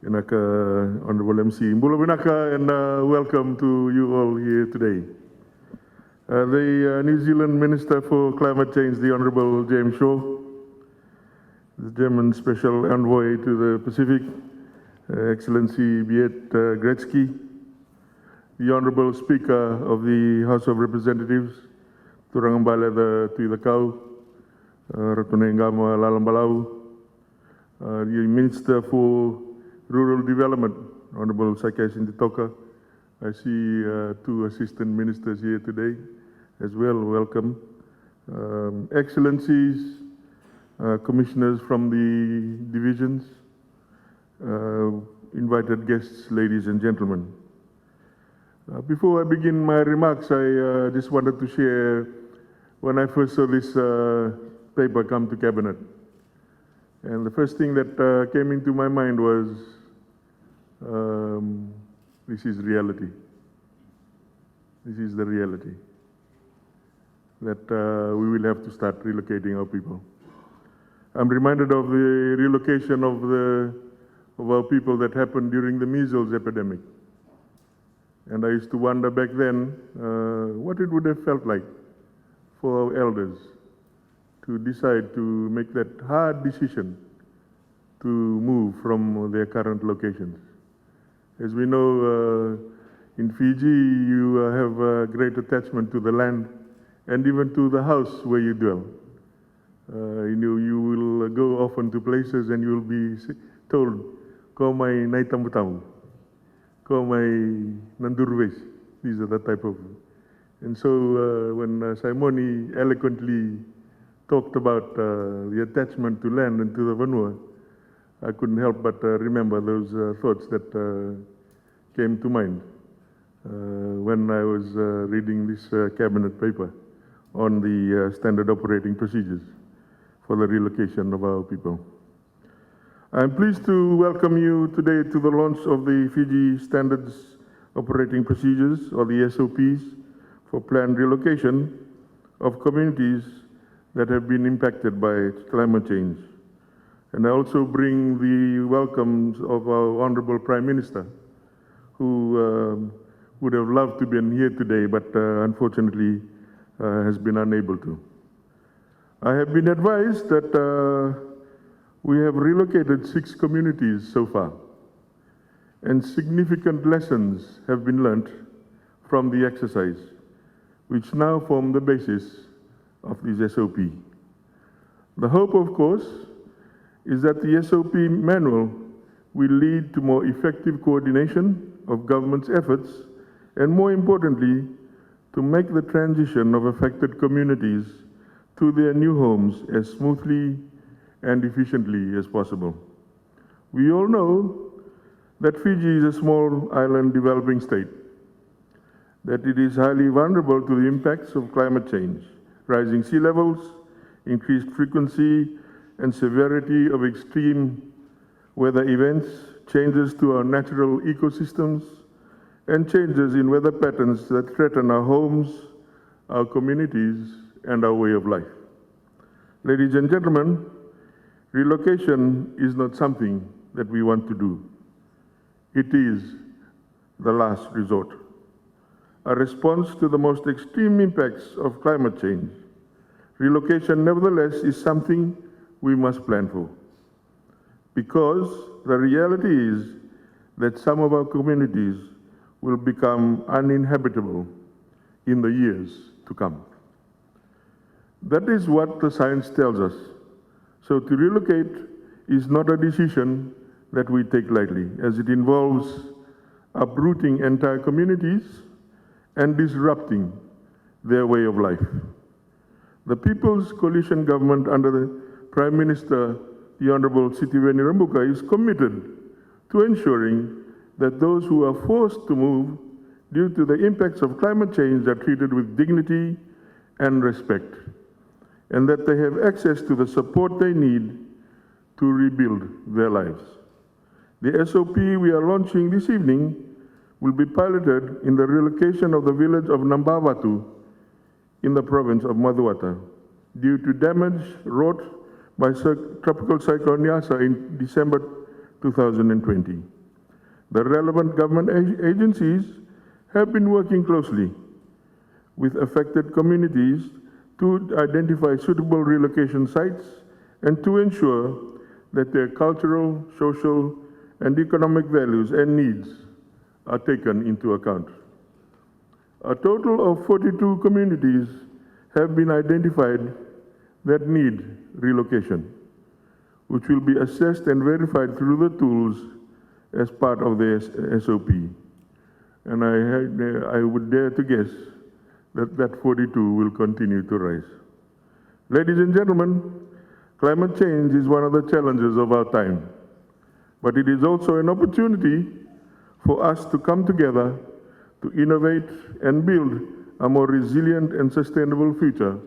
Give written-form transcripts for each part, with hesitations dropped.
Inaka, Honorable MC Mbula Winaka, and welcome to you all here today. The New Zealand Minister for Climate Change, the Honorable James Shaw, the German Special Envoy to the Pacific, Excellency Beat Gretzky, the Honorable Speaker of the House of Representatives, Turangambala the Tuilakau, Ratunengama Lalambalau, the Minister for Rural Development, Honorable Sakai Sinditoka. I see two assistant ministers here today as well. Welcome. Excellencies, commissioners from the divisions, invited guests, ladies and gentlemen. Before I begin my remarks, I just wanted to share when I first saw this paper come to Cabinet. And the first thing that came into my mind was, this is reality. This is the reality. That we will have to start relocating our people. I'm reminded of the relocation of our people that happened during the measles epidemic. And I used to wonder back then what it would have felt like for our elders to decide to make that hard decision to move from their current locations. As we know, in Fiji, you have a great attachment to the land and even to the house where you dwell. You will go often to places and you will be told, "Ko mai nai tamu-tamu, ko mai nandurwes." These are the type of. And so when Simoni eloquently talked about the attachment to land and to the Manoa, I couldn't help but remember those thoughts that came to mind when I was reading this cabinet paper on the standard operating procedures for the relocation of our people. I'm pleased to welcome you today to the launch of the Fiji Standards Operating Procedures, or the SOPs, for planned relocation of communities that have been impacted by climate change. And I also bring the welcomes of our Honorable Prime Minister, who would have loved to be here today, but unfortunately has been unable to. I have been advised that we have relocated 6 communities so far, and significant lessons have been learnt from the exercise, which now form the basis of this SOP. The hope, of course, is that the SOP manual will lead to more effective coordination of government's efforts, and more importantly, to make the transition of affected communities to their new homes as smoothly and efficiently as possible. We all know that Fiji is a small island developing state, that it is highly vulnerable to the impacts of climate change, rising sea levels, increased frequency and severity of extreme weather events, changes to our natural ecosystems, and changes in weather patterns that threaten our homes, our communities, and our way of life. Ladies and gentlemen, relocation is not something that we want to do. It is the last resort, a response to the most extreme impacts of climate change. Relocation, nevertheless, is something we must plan for, because the reality is that some of our communities will become uninhabitable in the years to come. That is what the science tells us. So to relocate is not a decision that we take lightly, as it involves uprooting entire communities and disrupting their way of life. The People's Coalition Government under the Prime Minister, the Honorable Sitiveni Rabuka, is committed to ensuring that those who are forced to move due to the impacts of climate change are treated with dignity and respect, and that they have access to the support they need to rebuild their lives. The SOP we are launching this evening will be piloted in the relocation of the village of Nambawatu in the province of Maduata due to damage wrought by Tropical Cyclone Yasa in December 2020. The relevant government agencies have been working closely with affected communities to identify suitable relocation sites and to ensure that their cultural, social, and economic values and needs are taken into account. A total of 42 communities have been identified that need relocation, which will be assessed and verified through the tools as part of the SOP. And I would dare to guess that that 42 will continue to rise. Ladies and gentlemen, climate change is one of the challenges of our time, but it is also an opportunity for us to come together to innovate and build a more resilient and sustainable future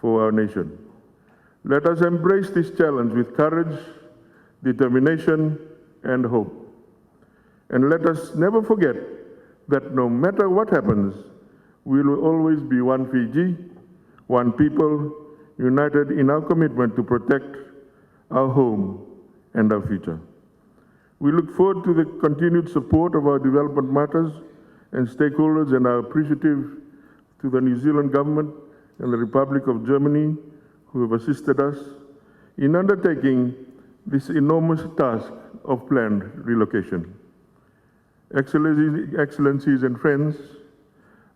for our nation. Let us embrace this challenge with courage, determination, and hope. And let us never forget that no matter what happens, we will always be one Fiji, one people, united in our commitment to protect our home and our future. We look forward to the continued support of our development matters and stakeholders, and are appreciative to the New Zealand government and the Republic of Germany who have assisted us in undertaking this enormous task of planned relocation. Excellencies and friends,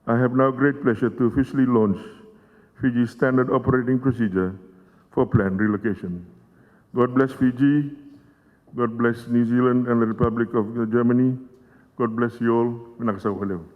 I have now great pleasure to officially launch Fiji's standard operating procedure for planned relocation. God bless Fiji, God bless New Zealand and the Republic of Germany. God bless you all.